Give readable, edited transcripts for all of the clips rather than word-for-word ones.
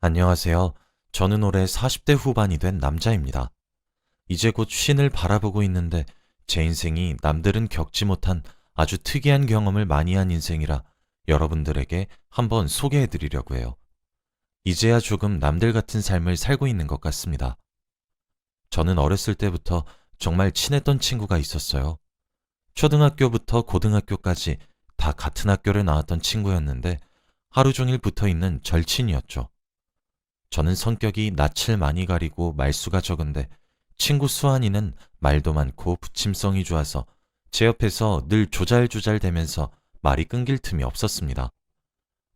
안녕하세요. 저는 올해 40대 후반이 된 남자입니다. 이제 곧 쉰을 바라보고 있는데 제 인생이 남들은 겪지 못한 아주 특이한 경험을 많이 한 인생이라 여러분들에게 한번 소개해 드리려고 해요. 이제야 조금 남들 같은 삶을 살고 있는 것 같습니다. 저는 어렸을 때부터 정말 친했던 친구가 있었어요. 초등학교부터 고등학교까지 다 같은 학교를 나왔던 친구였는데 하루 종일 붙어 있는 절친이었죠. 저는 성격이 낯을 많이 가리고 말수가 적은데 친구 수환이는 말도 많고 부침성이 좋아서 제 옆에서 늘 조잘조잘 대면서 말이 끊길 틈이 없었습니다.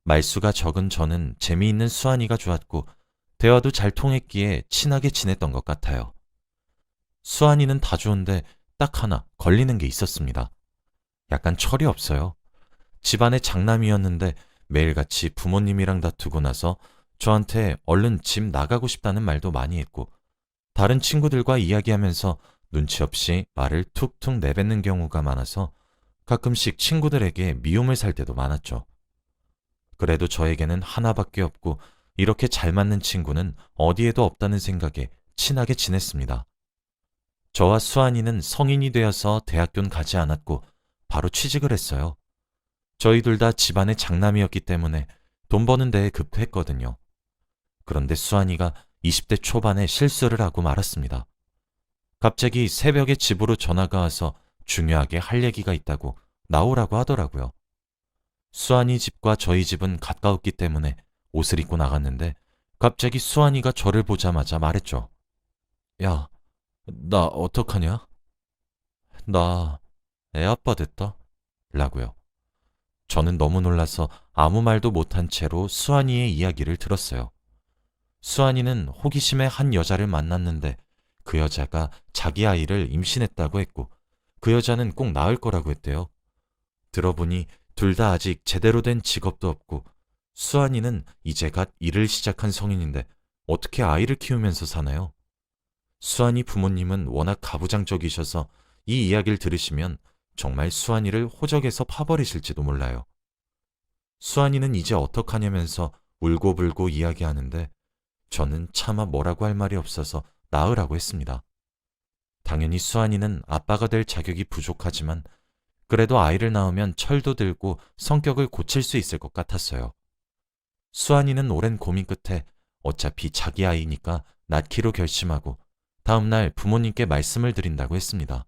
말수가 적은 저는 재미있는 수환이가 좋았고 대화도 잘 통했기에 친하게 지냈던 것 같아요. 수환이는 다 좋은데 딱 하나 걸리는 게 있었습니다. 약간 철이 없어요. 집안의 장남이었는데 매일같이 부모님이랑 다투고 나서 저한테 얼른 집 나가고 싶다는 말도 많이 했고 다른 친구들과 이야기하면서 눈치 없이 말을 툭툭 내뱉는 경우가 많아서 가끔씩 친구들에게 미움을 살 때도 많았죠. 그래도 저에게는 하나밖에 없고 이렇게 잘 맞는 친구는 어디에도 없다는 생각에 친하게 지냈습니다. 저와 수환이는 성인이 되어서 대학교는 가지 않았고 바로 취직을 했어요. 저희 둘 다 집안의 장남이었기 때문에 돈 버는 데에 급했거든요. 그런데 수환이가 20대 초반에 실수를 하고 말았습니다. 갑자기 새벽에 집으로 전화가 와서 중요하게 할 얘기가 있다고 나오라고 하더라고요. 수환이 집과 저희 집은 가까웠기 때문에 옷을 입고 나갔는데 갑자기 수환이가 저를 보자마자 말했죠. 야, 나 어떡하냐? 나 애아빠 됐다? 라고요. 저는 너무 놀라서 아무 말도 못한 채로 수환이의 이야기를 들었어요. 수환이는 호기심에 한 여자를 만났는데 그 여자가 자기 아이를 임신했다고 했고 그 여자는 꼭 낳을 거라고 했대요. 들어보니 둘 다 아직 제대로 된 직업도 없고 수환이는 이제 갓 일을 시작한 성인인데 어떻게 아이를 키우면서 사나요? 수환이 부모님은 워낙 가부장적이셔서 이 이야기를 들으시면 정말 수환이를 호적에서 파버리실지도 몰라요. 수환이는 이제 어떡하냐면서 울고불고 이야기하는데 저는 차마 뭐라고 할 말이 없어서 낳으라고 했습니다. 당연히 수환이는 아빠가 될 자격이 부족하지만 그래도 아이를 낳으면 철도 들고 성격을 고칠 수 있을 것 같았어요. 수환이는 오랜 고민 끝에 어차피 자기 아이니까 낳기로 결심하고 다음날 부모님께 말씀을 드린다고 했습니다.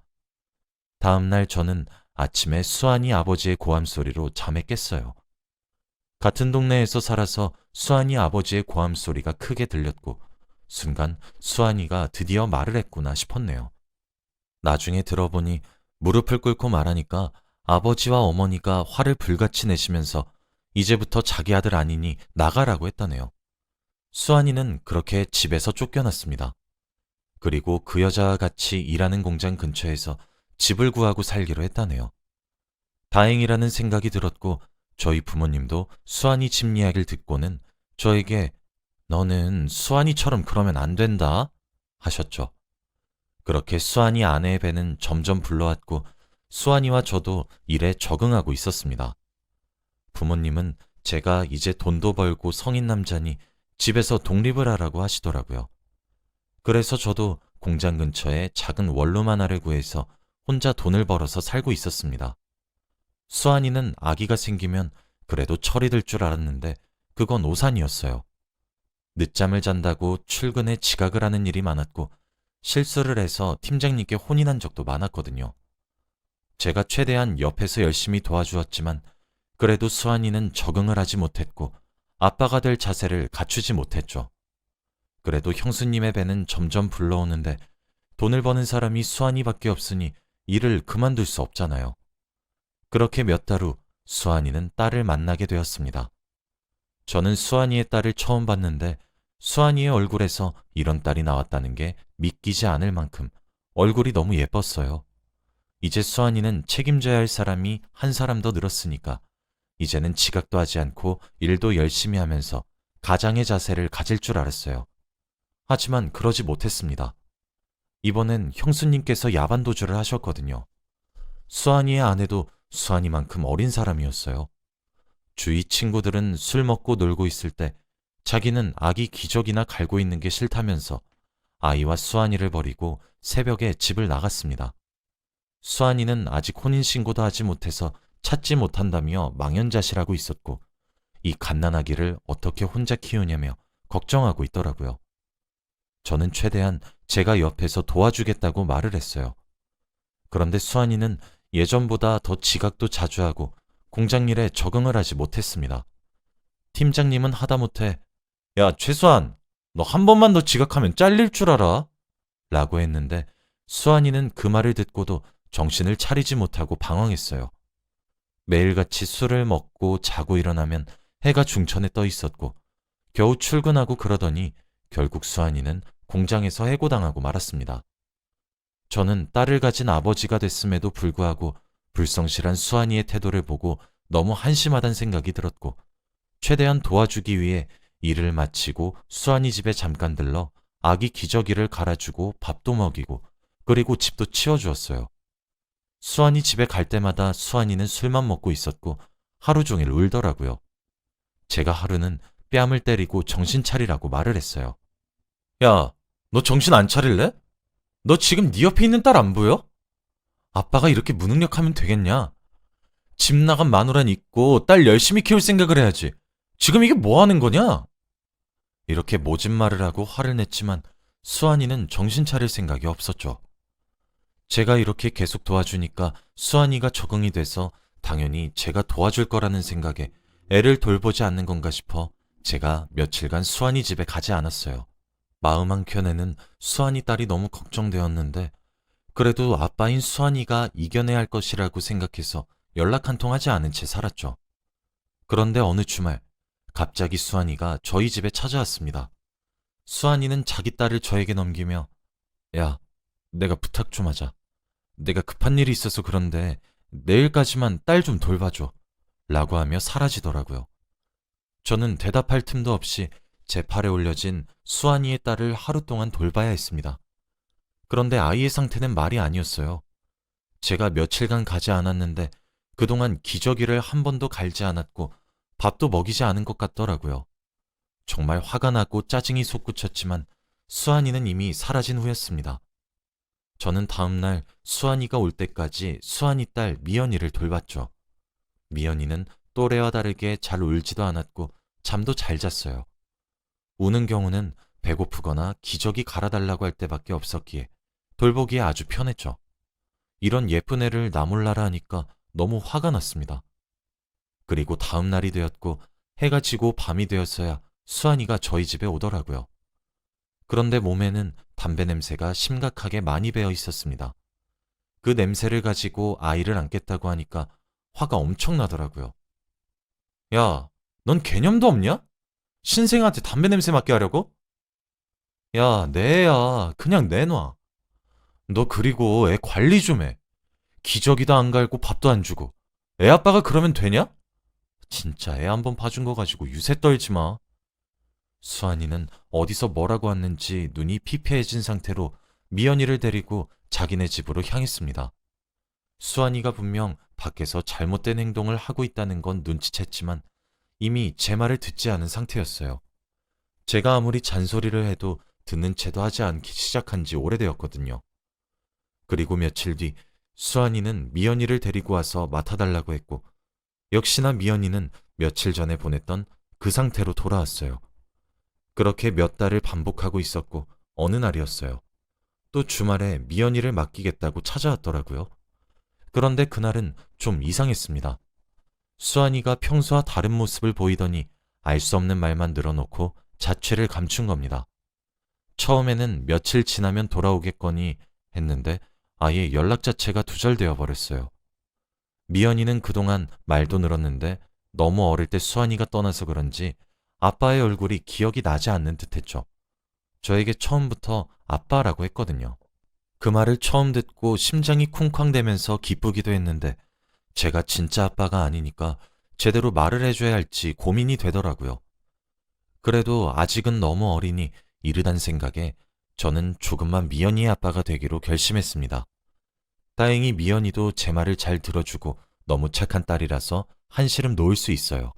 다음날 저는 아침에 수환이 아버지의 고함 소리로 잠에 깼어요. 같은 동네에서 살아서 수환이 아버지의 고함 소리가 크게 들렸고 순간 수환이가 드디어 말을 했구나 싶었네요. 나중에 들어보니 무릎을 꿇고 말하니까 아버지와 어머니가 화를 불같이 내시면서 이제부터 자기 아들 아니니 나가라고 했다네요. 수환이는 그렇게 집에서 쫓겨났습니다. 그리고 그 여자와 같이 일하는 공장 근처에서 집을 구하고 살기로 했다네요. 다행이라는 생각이 들었고 저희 부모님도 수환이 집 이야기를 듣고는 저에게 너는 수환이처럼 그러면 안 된다 하셨죠. 그렇게 수환이 아내의 배는 점점 불러왔고 수환이와 저도 일에 적응하고 있었습니다. 부모님은 제가 이제 돈도 벌고 성인 남자니 집에서 독립을 하라고 하시더라고요. 그래서 저도 공장 근처에 작은 원룸 하나를 구해서 혼자 돈을 벌어서 살고 있었습니다. 수환이는 아기가 생기면 그래도 철이 들 줄 알았는데 그건 오산이었어요. 늦잠을 잔다고 출근에 지각을 하는 일이 많았고 실수를 해서 팀장님께 혼이 난 적도 많았거든요. 제가 최대한 옆에서 열심히 도와주었지만 그래도 수환이는 적응을 하지 못했고 아빠가 될 자세를 갖추지 못했죠. 그래도 형수님의 배는 점점 불러오는데 돈을 버는 사람이 수환이밖에 없으니 일을 그만둘 수 없잖아요. 그렇게 몇 달 후 수환이는 딸을 만나게 되었습니다. 저는 수환이의 딸을 처음 봤는데 수환이의 얼굴에서 이런 딸이 나왔다는 게 믿기지 않을 만큼 얼굴이 너무 예뻤어요. 이제 수환이는 책임져야 할 사람이 한 사람 더 늘었으니까 이제는 지각도 하지 않고 일도 열심히 하면서 가장의 자세를 가질 줄 알았어요. 하지만 그러지 못했습니다. 이번엔 형수님께서 야반도주를 하셨거든요. 수환이의 아내도 수환이만큼 어린 사람이었어요. 주위 친구들은 술 먹고 놀고 있을 때 자기는 아기 기저귀나 갈고 있는 게 싫다면서 아이와 수환이를 버리고 새벽에 집을 나갔습니다. 수환이는 아직 혼인신고도 하지 못해서 찾지 못한다며 망연자실하고 있었고 이 갓난아기를 어떻게 혼자 키우냐며 걱정하고 있더라고요. 저는 최대한 제가 옆에서 도와주겠다고 말을 했어요. 그런데 수환이는 예전보다 더 지각도 자주 하고 공장 일에 적응을 하지 못했습니다. 팀장님은 하다못해 야, 최수환, 너 한 번만 더 지각하면 잘릴 줄 알아? 라고 했는데 수환이는 그 말을 듣고도 정신을 차리지 못하고 방황했어요. 매일같이 술을 먹고 자고 일어나면 해가 중천에 떠 있었고 겨우 출근하고 그러더니 결국 수환이는 공장에서 해고당하고 말았습니다. 저는 딸을 가진 아버지가 됐음에도 불구하고 불성실한 수환이의 태도를 보고 너무 한심하단 생각이 들었고 최대한 도와주기 위해 일을 마치고 수환이 집에 잠깐 들러 아기 기저귀를 갈아주고 밥도 먹이고 그리고 집도 치워주었어요. 수환이 집에 갈 때마다 수환이는 술만 먹고 있었고 하루 종일 울더라고요. 제가 하루는 뺨을 때리고 정신 차리라고 말을 했어요. 야, 너 정신 안 차릴래? 너 지금 네 옆에 있는 딸 안 보여? 아빠가 이렇게 무능력하면 되겠냐? 집 나간 마누란 있고 딸 열심히 키울 생각을 해야지. 지금 이게 뭐 하는 거냐? 이렇게 모진 말을 하고 화를 냈지만 수환이는 정신 차릴 생각이 없었죠. 제가 이렇게 계속 도와주니까 수환이가 적응이 돼서 당연히 제가 도와줄 거라는 생각에 애를 돌보지 않는 건가 싶어 제가 며칠간 수환이 집에 가지 않았어요. 마음 한켠에는 수환이 딸이 너무 걱정되었는데 그래도 아빠인 수환이가 이겨내야 할 것이라고 생각해서 연락 한 통 하지 않은 채 살았죠. 그런데 어느 주말 갑자기 수환이가 저희 집에 찾아왔습니다. 수환이는 자기 딸을 저에게 넘기며 야, 내가 부탁 좀 하자. 내가 급한 일이 있어서 그런데 내일까지만 딸 좀 돌봐줘. 라고 하며 사라지더라고요. 저는 대답할 틈도 없이 제 팔에 올려진 수환이의 딸을 하루 동안 돌봐야 했습니다. 그런데 아이의 상태는 말이 아니었어요. 제가 며칠간 가지 않았는데 그동안 기저귀를 한 번도 갈지 않았고 밥도 먹이지 않은 것 같더라고요. 정말 화가 나고 짜증이 솟구쳤지만 수환이는 이미 사라진 후였습니다. 저는 다음날 수환이가 올 때까지 수환이 딸 미연이를 돌봤죠. 미연이는 또래와 다르게 잘 울지도 않았고 잠도 잘 잤어요. 우는 경우는 배고프거나 기저귀 갈아달라고 할 때밖에 없었기에 돌보기에 아주 편했죠. 이런 예쁜 애를 나 몰라라 하니까 너무 화가 났습니다. 그리고 다음 날이 되었고 해가 지고 밤이 되었어야 수환이가 저희 집에 오더라고요. 그런데 몸에는 담배 냄새가 심각하게 많이 배어 있었습니다. 그 냄새를 가지고 아이를 안겠다고 하니까 화가 엄청 나더라고요. 야, 넌 개념도 없냐? 신생아한테 담배 냄새 맡게 하려고? 야, 내 애야. 그냥 내놔. 너 그리고 애 관리 좀 해. 기저귀도 안 갈고 밥도 안 주고. 애 아빠가 그러면 되냐? 진짜 애 한 번 봐준 거 가지고 유세 떨지 마. 수환이는 어디서 뭐라고 왔는지 눈이 피폐해진 상태로 미연이를 데리고 자기네 집으로 향했습니다. 수환이가 분명 밖에서 잘못된 행동을 하고 있다는 건 눈치챘지만 이미 제 말을 듣지 않은 상태였어요. 제가 아무리 잔소리를 해도 듣는 채도 하지 않기 시작한 지 오래되었거든요. 그리고 며칠 뒤 수환이는 미연이를 데리고 와서 맡아달라고 했고 역시나 미연이는 며칠 전에 보냈던 그 상태로 돌아왔어요. 그렇게 몇 달을 반복하고 있었고 어느 날이었어요. 또 주말에 미연이를 맡기겠다고 찾아왔더라고요. 그런데 그날은 좀 이상했습니다. 수환이가 평소와 다른 모습을 보이더니 알 수 없는 말만 늘어놓고 자취를 감춘 겁니다. 처음에는 며칠 지나면 돌아오겠거니 했는데 아예 연락 자체가 두절되어 버렸어요. 미연이는 그동안 말도 늘었는데 너무 어릴 때 수환이가 떠나서 그런지 아빠의 얼굴이 기억이 나지 않는 듯했죠. 저에게 처음부터 아빠라고 했거든요. 그 말을 처음 듣고 심장이 쿵쾅대면서 기쁘기도 했는데 제가 진짜 아빠가 아니니까 제대로 말을 해줘야 할지 고민이 되더라고요. 그래도 아직은 너무 어리니 이르단 생각에 저는 조금만 미연이의 아빠가 되기로 결심했습니다. 다행히 미연이도 제 말을 잘 들어주고 너무 착한 딸이라서 한시름 놓을 수 있어요.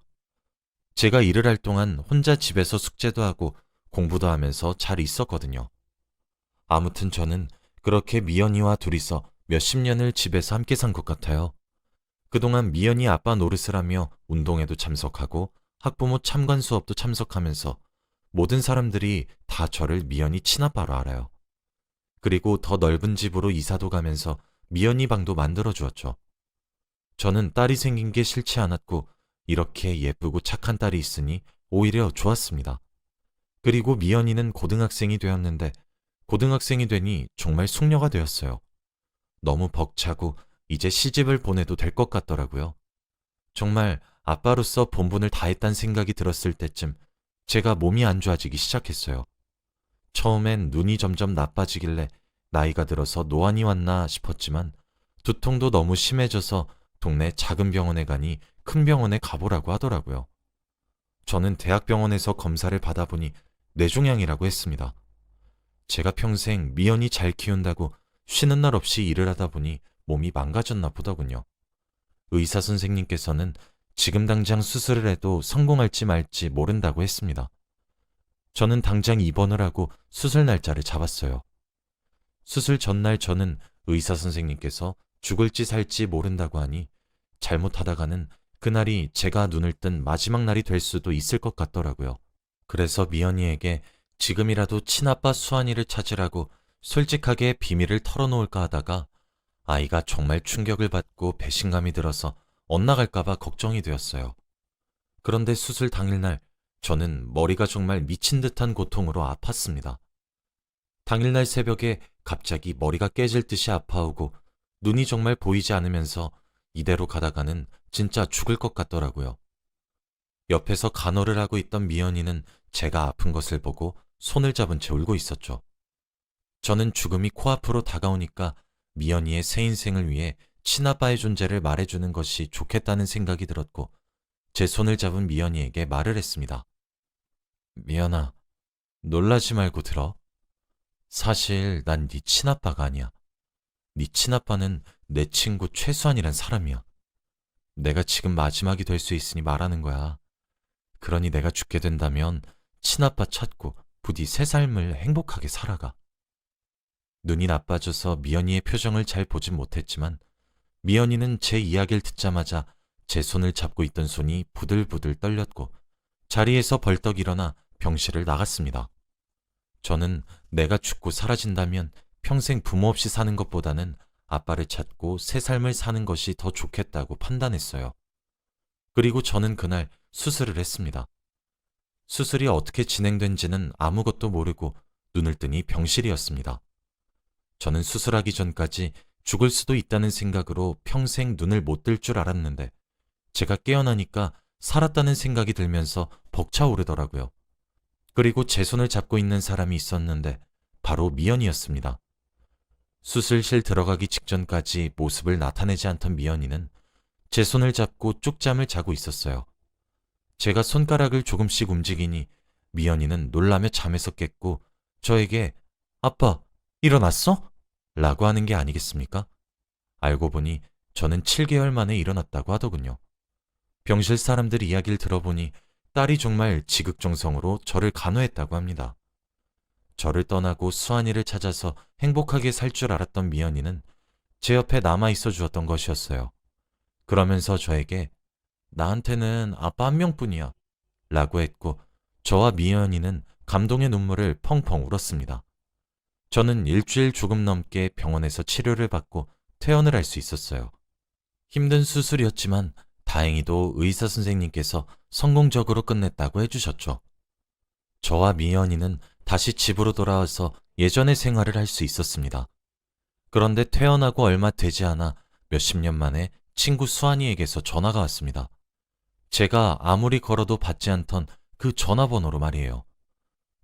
제가 일을 할 동안 혼자 집에서 숙제도 하고 공부도 하면서 잘 있었거든요. 아무튼 저는 그렇게 미연이와 둘이서 몇십 년을 집에서 함께 산 것 같아요. 그동안 미연이 아빠 노릇을 하며 운동에도 참석하고 학부모 참관 수업도 참석하면서 모든 사람들이 다 저를 미연이 친아빠로 알아요. 그리고 더 넓은 집으로 이사도 가면서 미연이 방도 만들어 주었죠. 저는 딸이 생긴 게 싫지 않았고 이렇게 예쁘고 착한 딸이 있으니 오히려 좋았습니다. 그리고 미연이는 고등학생이 되었는데 고등학생이 되니 정말 숙녀가 되었어요. 너무 벅차고 이제 시집을 보내도 될 것 같더라고요. 정말 아빠로서 본분을 다했단 생각이 들었을 때쯤 제가 몸이 안 좋아지기 시작했어요. 처음엔 눈이 점점 나빠지길래 나이가 들어서 노안이 왔나 싶었지만 두통도 너무 심해져서 동네 작은 병원에 가니 큰 병원에 가보라고 하더라고요. 저는 대학병원에서 검사를 받아보니 뇌종양이라고 했습니다. 제가 평생 미연이 잘 키운다고 쉬는 날 없이 일을 하다 보니 몸이 망가졌나 보더군요. 의사 선생님께서는 지금 당장 수술을 해도 성공할지 말지 모른다고 했습니다. 저는 당장 입원을 하고 수술 날짜를 잡았어요. 수술 전날 저는 의사 선생님께서 죽을지 살지 모른다고 하니 잘못하다가는 그날이 제가 눈을 뜬 마지막 날이 될 수도 있을 것 같더라고요. 그래서 미연이에게 지금이라도 친아빠 수환이를 찾으라고 솔직하게 비밀을 털어놓을까 하다가 아이가 정말 충격을 받고 배신감이 들어서 엇나갈까봐 걱정이 되었어요. 그런데 수술 당일날 저는 머리가 정말 미친 듯한 고통으로 아팠습니다. 당일날 새벽에 갑자기 머리가 깨질 듯이 아파오고 눈이 정말 보이지 않으면서 이대로 가다가는 진짜 죽을 것 같더라고요. 옆에서 간호를 하고 있던 미연이는 제가 아픈 것을 보고 손을 잡은 채 울고 있었죠. 저는 죽음이 코앞으로 다가오니까 미연이의 새 인생을 위해 친아빠의 존재를 말해주는 것이 좋겠다는 생각이 들었고 제 손을 잡은 미연이에게 말을 했습니다. 미연아, 놀라지 말고 들어. 사실 난 네 친아빠가 아니야. 네 친아빠는 내 친구 최수환이란 사람이야. 내가 지금 마지막이 될 수 있으니 말하는 거야. 그러니 내가 죽게 된다면 친아빠 찾고 부디 새 삶을 행복하게 살아가. 눈이 나빠져서 미연이의 표정을 잘 보진 못했지만 미연이는 제 이야기를 듣자마자 제 손을 잡고 있던 손이 부들부들 떨렸고 자리에서 벌떡 일어나 병실을 나갔습니다. 저는 내가 죽고 사라진다면 평생 부모 없이 사는 것보다는 아빠를 찾고 새 삶을 사는 것이 더 좋겠다고 판단했어요. 그리고 저는 그날 수술을 했습니다. 수술이 어떻게 진행된지는 아무것도 모르고 눈을 뜨니 병실이었습니다. 저는 수술하기 전까지 죽을 수도 있다는 생각으로 평생 눈을 못 뜰 줄 알았는데 제가 깨어나니까 살았다는 생각이 들면서 벅차오르더라고요. 그리고 제 손을 잡고 있는 사람이 있었는데 바로 미연이었습니다. 수술실 들어가기 직전까지 모습을 나타내지 않던 미연이는 제 손을 잡고 쪽잠을 자고 있었어요. 제가 손가락을 조금씩 움직이니 미연이는 놀라며 잠에서 깼고 저에게 아빠, 일어났어? 라고 하는 게 아니겠습니까? 알고 보니 저는 7개월 만에 일어났다고 하더군요. 병실 사람들 이야기를 들어보니 딸이 정말 지극정성으로 저를 간호했다고 합니다. 저를 떠나고 수환이를 찾아서 행복하게 살 줄 알았던 미연이는 제 옆에 남아있어 주었던 것이었어요. 그러면서 저에게 나한테는 아빠 한 명뿐이야 라고 했고 저와 미연이는 감동의 눈물을 펑펑 울었습니다. 저는 일주일 조금 넘게 병원에서 치료를 받고 퇴원을 할 수 있었어요. 힘든 수술이었지만 다행히도 의사 선생님께서 성공적으로 끝냈다고 해주셨죠. 저와 미연이는 다시 집으로 돌아와서 예전의 생활을 할 수 있었습니다. 그런데 퇴원하고 얼마 되지 않아 몇십 년 만에 친구 수환이에게서 전화가 왔습니다. 제가 아무리 걸어도 받지 않던 그 전화번호로 말이에요.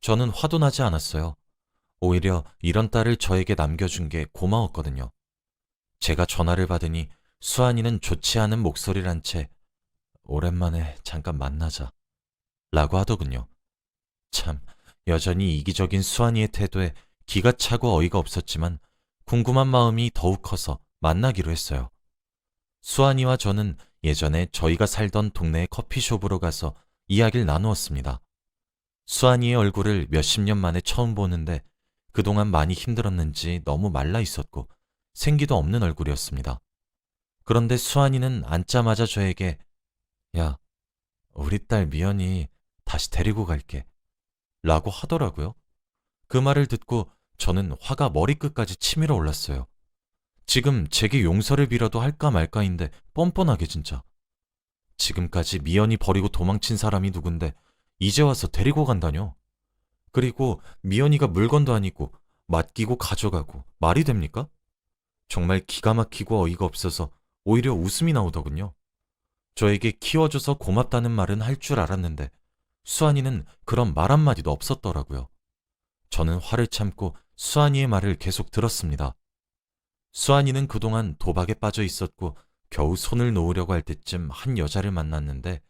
저는 화도 나지 않았어요. 오히려 이런 딸을 저에게 남겨준 게 고마웠거든요. 제가 전화를 받으니 수환이는 좋지 않은 목소리를 한 채 오랜만에 잠깐 만나자 라고 하더군요. 참, 여전히 이기적인 수환이의 태도에 기가 차고 어이가 없었지만 궁금한 마음이 더욱 커서 만나기로 했어요. 수환이와 저는 예전에 저희가 살던 동네의 커피숍으로 가서 이야기를 나누었습니다. 수환이의 얼굴을 몇십 년 만에 처음 보는데 그동안 많이 힘들었는지 너무 말라 있었고 생기도 없는 얼굴이었습니다. 그런데 수환이는 앉자마자 저에게 야, 우리 딸 미연이 다시 데리고 갈게 라고 하더라고요. 그 말을 듣고 저는 화가 머리끝까지 치밀어 올랐어요. 지금 제게 용서를 빌어도 할까 말까인데 뻔뻔하게 진짜. 지금까지 미연이 버리고 도망친 사람이 누군데 이제 와서 데리고 간다뇨. 그리고 미연이가 물건도 아니고 맡기고 가져가고 말이 됩니까? 정말 기가 막히고 어이가 없어서 오히려 웃음이 나오더군요. 저에게 키워줘서 고맙다는 말은 할 줄 알았는데 수환이는 그런 말 한마디도 없었더라고요. 저는 화를 참고 수환이의 말을 계속 들었습니다. 수환이는 그동안 도박에 빠져 있었고 겨우 손을 놓으려고 할 때쯤 한 여자를 만났는데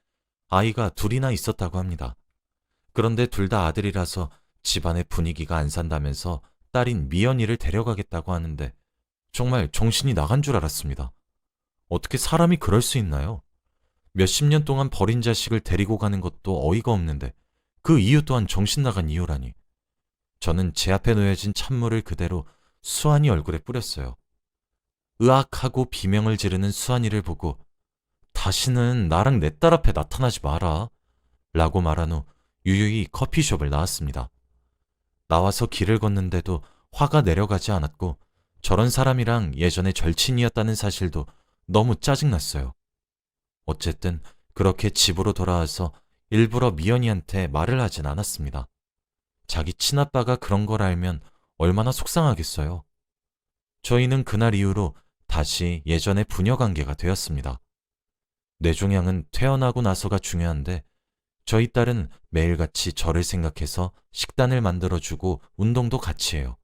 아이가 둘이나 있었다고 합니다. 그런데 둘 다 아들이라서 집안의 분위기가 안 산다면서 딸인 미연이를 데려가겠다고 하는데 정말 정신이 나간 줄 알았습니다. 어떻게 사람이 그럴 수 있나요? 몇십 년 동안 버린 자식을 데리고 가는 것도 어이가 없는데 그 이유 또한 정신 나간 이유라니. 저는 제 앞에 놓여진 찬물을 그대로 수환이 얼굴에 뿌렸어요. 으악하고 비명을 지르는 수환이를 보고 다시는 나랑 내 딸 앞에 나타나지 마라 라고 말한 후 유유히 커피숍을 나왔습니다. 나와서 길을 걷는데도 화가 내려가지 않았고 저런 사람이랑 예전에 절친이었다는 사실도 너무 짜증났어요. 어쨌든 그렇게 집으로 돌아와서 일부러 미연이한테 말을 하진 않았습니다. 자기 친아빠가 그런 걸 알면 얼마나 속상하겠어요. 저희는 그날 이후로 다시 예전의 부녀 관계가 되었습니다. 뇌종양은 퇴원하고 나서가 중요한데 저희 딸은 매일같이 저를 생각해서 식단을 만들어주고 운동도 같이 해요.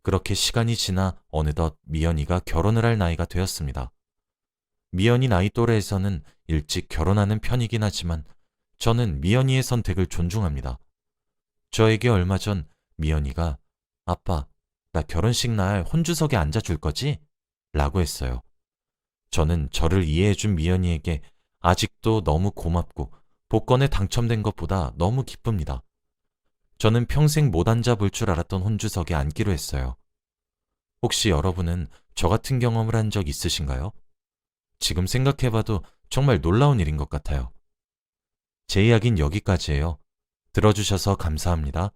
그렇게 시간이 지나 어느덧 미연이가 결혼을 할 나이가 되었습니다. 미연이 나이 또래에서는 일찍 결혼하는 편이긴 하지만 저는 미연이의 선택을 존중합니다. 저에게 얼마 전 미연이가 아빠, 나 결혼식 날 혼주석에 앉아줄 거지? 라고 했어요. 저는 저를 이해해준 미연이에게 아직도 너무 고맙고 복권에 당첨된 것보다 너무 기쁩니다. 저는 평생 못 앉아볼 줄 알았던 혼주석에 앉기로 했어요. 혹시 여러분은 저 같은 경험을 한 적 있으신가요? 지금 생각해봐도 정말 놀라운 일인 것 같아요. 제 이야기는 여기까지예요. 들어주셔서 감사합니다.